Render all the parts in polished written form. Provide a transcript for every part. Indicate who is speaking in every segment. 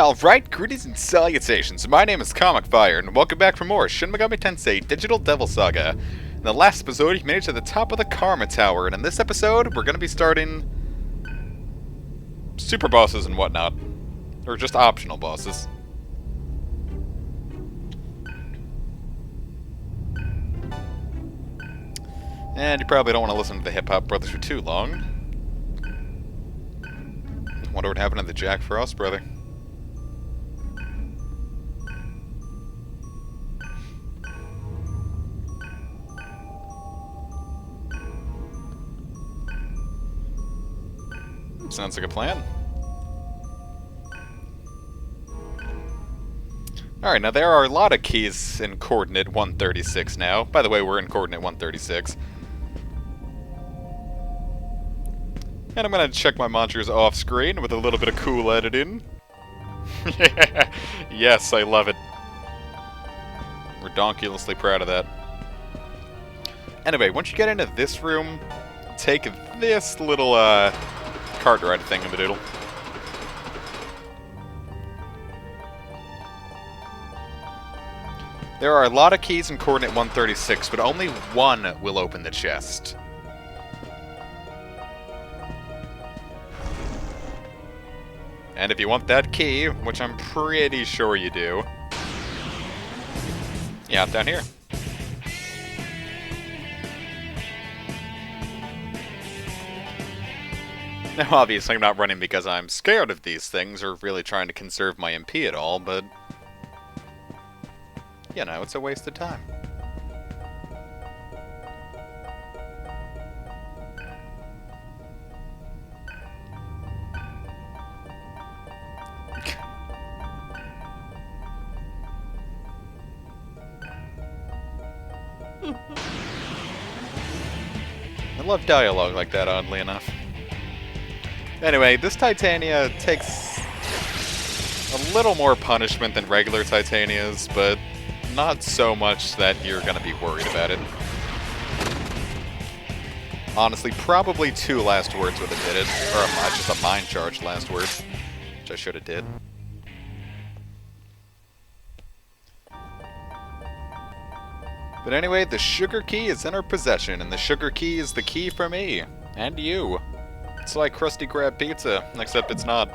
Speaker 1: Alright, greetings and salutations. My name is Comic Fire, and welcome back for more Shin Megami Tensei Digital Devil Saga. In the last episode, you made it to the top of the Karma Tower, and in this episode, we're going to be starting super bosses and whatnot. Or just optional bosses. And you probably don't want to listen to the Hip Hop Brothers for too long. Wonder what happened to the Jack Frost brother. Sounds like a plan. Alright, now there are a lot of keys in coordinate 136 now. By the way, we're in coordinate 136. And I'm gonna check my monsters off screen with a little bit of cool editing. Yes, I love it. Redonkulously proud of that. Anyway, once you get into this room, take this little, cart ride thing in the doodle. There are a lot of keys in coordinate 136, but only one will open the chest. And if you want that key, which I'm pretty sure you do, yeah, down here. Now, obviously, I'm not running because I'm scared of these things or really trying to conserve my MP at all, but you know, it's a waste of time. I love dialogue like that, oddly enough. Anyway, this Titania takes a little more punishment than regular Titanias, but not so much that you're gonna be worried about it. Honestly, probably two last words would have did it, or just a mind charge last word, which I should have did. But anyway, the sugar key is in our possession, and the sugar key is the key for me, and you. It's like Krusty Krab pizza, except it's not.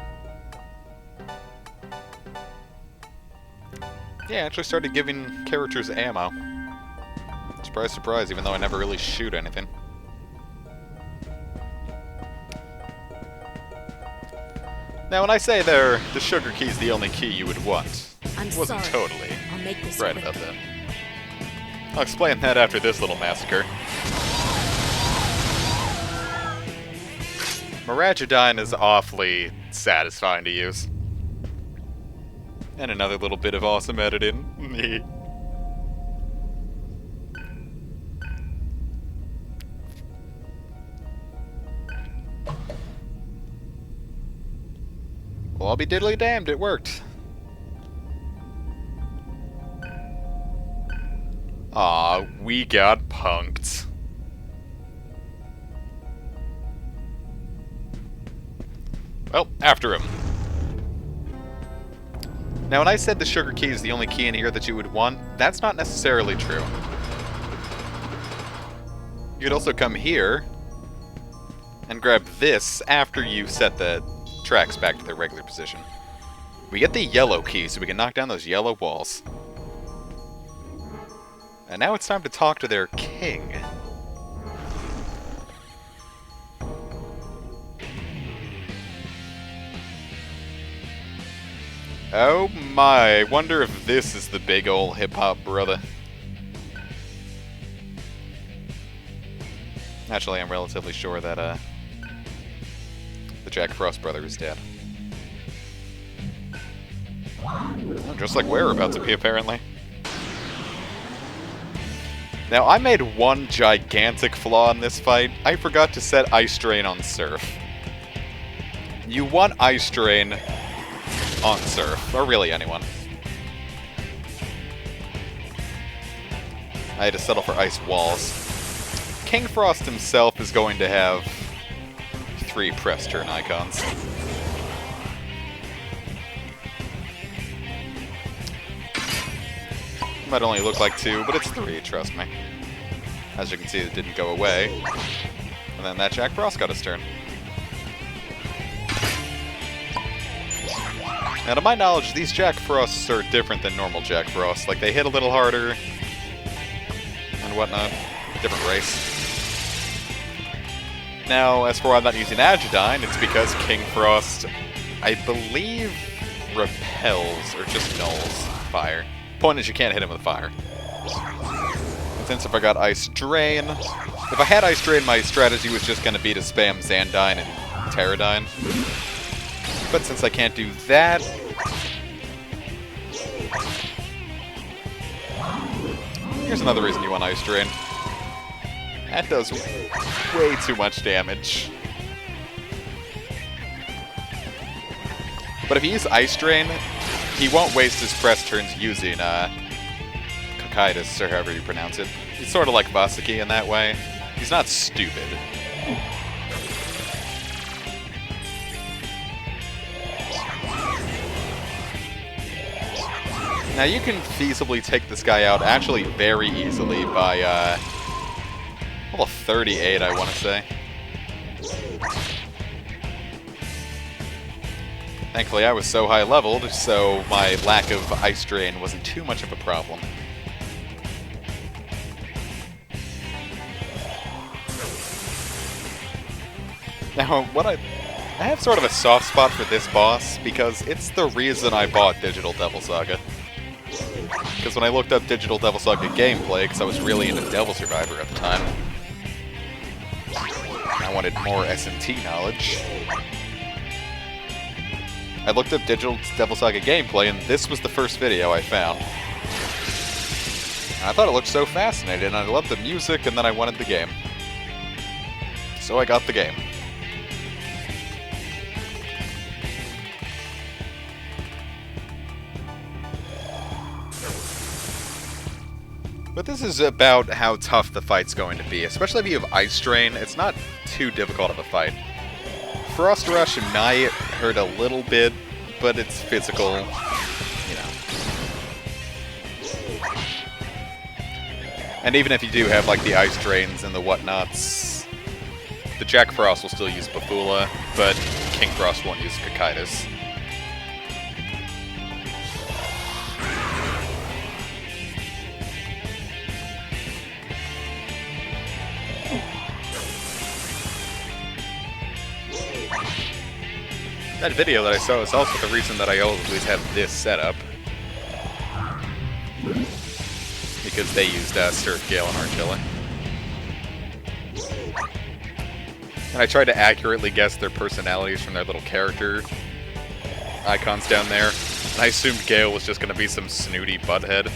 Speaker 1: Yeah, I actually started giving characters ammo. Surprise, surprise, even though I never really shoot anything. Now, when I say the sugar key is the only key you would want, I wasn't totally right about that. I'll explain that after this little massacre. Miragidyne is awfully satisfying to use. And another little bit of awesome editing. Well, I'll be diddly damned, it worked. Aw, we got punked. Well, after him. Now, when I said the sugar key is the only key in here that you would want, that's not necessarily true. You could also come here and grab this after you set the tracks back to their regular position. We get the yellow key, so we can knock down those yellow walls. And now it's time to talk to their king. Oh my, I wonder if this is the big ol' hip-hop brother. Actually, I'm relatively sure that, the Jack Frost brother is dead. Oh, just like we're about to be, apparently. Now, I made one gigantic flaw in this fight. I forgot to set Ice Drain on Surf. You want Ice Drain on Surf, or really anyone. I had to settle for Ice Walls. King Frost himself is going to have 3 press turn icons. might only look like 2, but it's 3, trust me. As you can see, it didn't go away. And then that Jack Frost got his turn. Now, to my knowledge, these Jack Frosts are different than normal Jack Frosts. Like, they hit a little harder and whatnot. Different race. Now, as for why I'm not using Agidyne, it's because King Frost, I believe, repels or just nulls fire. Point is, you can't hit him with fire. And since if I got Ice Drain, if I had Ice Drain, my strategy was just going to be to spam Xandyne and Pteradyne. But since I can't do that, here's another reason you want Ice Drain. That does way too much damage. But if you use Ice Drain, he won't waste his press turns using Cocytus, or however you pronounce it. He's sort of like Vasuki in that way. He's not stupid. Now you can feasibly take this guy out actually very easily by level 38, I want to say. Thankfully I was so high leveled, so my lack of Ice Drain wasn't too much of a problem. Now, I have sort of a soft spot for this boss, because it's the reason I bought Digital Devil Saga. Because when I looked up Digital Devil Saga gameplay, because I was really into Devil Survivor at the time, I wanted more SMT knowledge. I looked up Digital Devil Saga gameplay, and this was the first video I found. And I thought it looked so fascinating, and I loved the music, and then I wanted the game. So I got the game. But this is about how tough the fight's going to be, especially if you have Ice Drain. It's not too difficult of a fight. Frost Rush might hurt a little bit, but it's physical, you know. And even if you do have like the Ice Drains and the whatnots, the Jack Frost will still use Bafula, but King Frost won't use Cocytus. That video that I saw is also the reason that I always have this setup. Because they used Surf Gale and Artilla. And I tried to accurately guess their personalities from their little character icons down there. And I assumed Gale was just going to be some snooty butthead.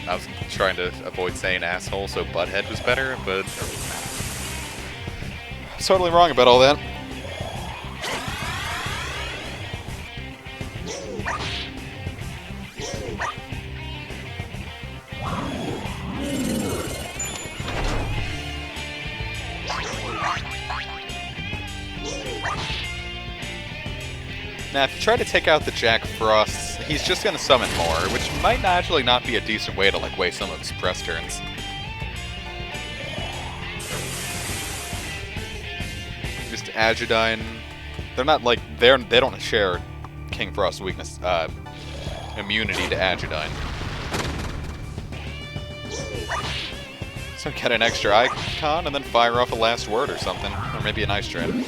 Speaker 1: I was trying to avoid saying asshole, so butthead was better, but I was totally wrong about all that. Now, if you try to take out the Jack Frost, he's just going to summon more, which might actually not be a decent way to, like, waste some of his press turns. Just Agidyne. They're not, like, they don't share King Frost's weakness, immunity to Agidyne. So get an extra icon and then fire off a last word or something, or maybe an Ice Drain.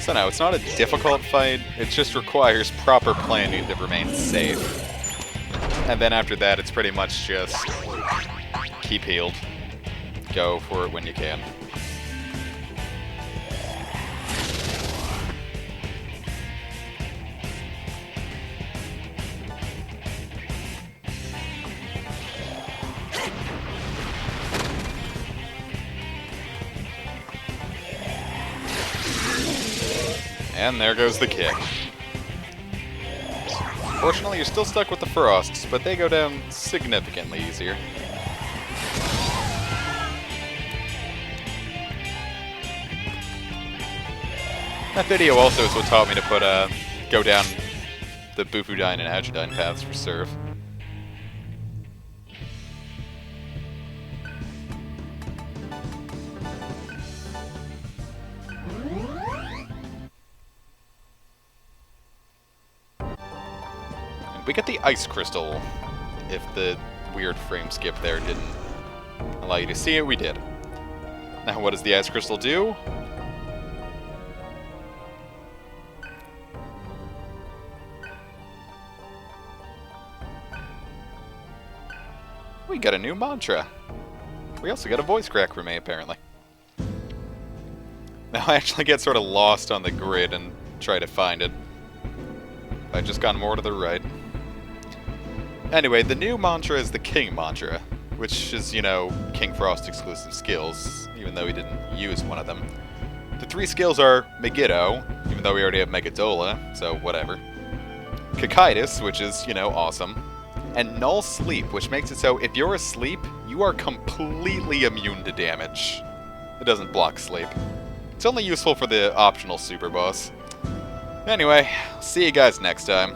Speaker 1: So no, it's not a difficult fight, it just requires proper planning to remain safe. And then after that, it's pretty much just keep healed. Go for it when you can. And there goes the kick. Fortunately, you're still stuck with the Frosts, but they go down significantly easier. That video also is what taught me to put go down the Bufudyne and Agidyne paths for serve. And we get the Ice Crystal. If the weird frame skip there didn't allow you to see it, we did. Now what does the Ice Crystal do? We got a new mantra. We also got a voice crack for me, apparently. Now I actually get sort of lost on the grid and try to find it. I've just gone more to the right. Anyway, the new mantra is the King mantra, which is, you know, King Frost exclusive skills, even though he didn't use one of them. The 3 skills are Megiddo, even though we already have Megadola, so whatever. Cocytus, which is, you know, awesome. And Null Sleep, which makes it so if you're asleep, you are completely immune to damage. It doesn't block sleep. It's only useful for the optional super boss. Anyway, see you guys next time.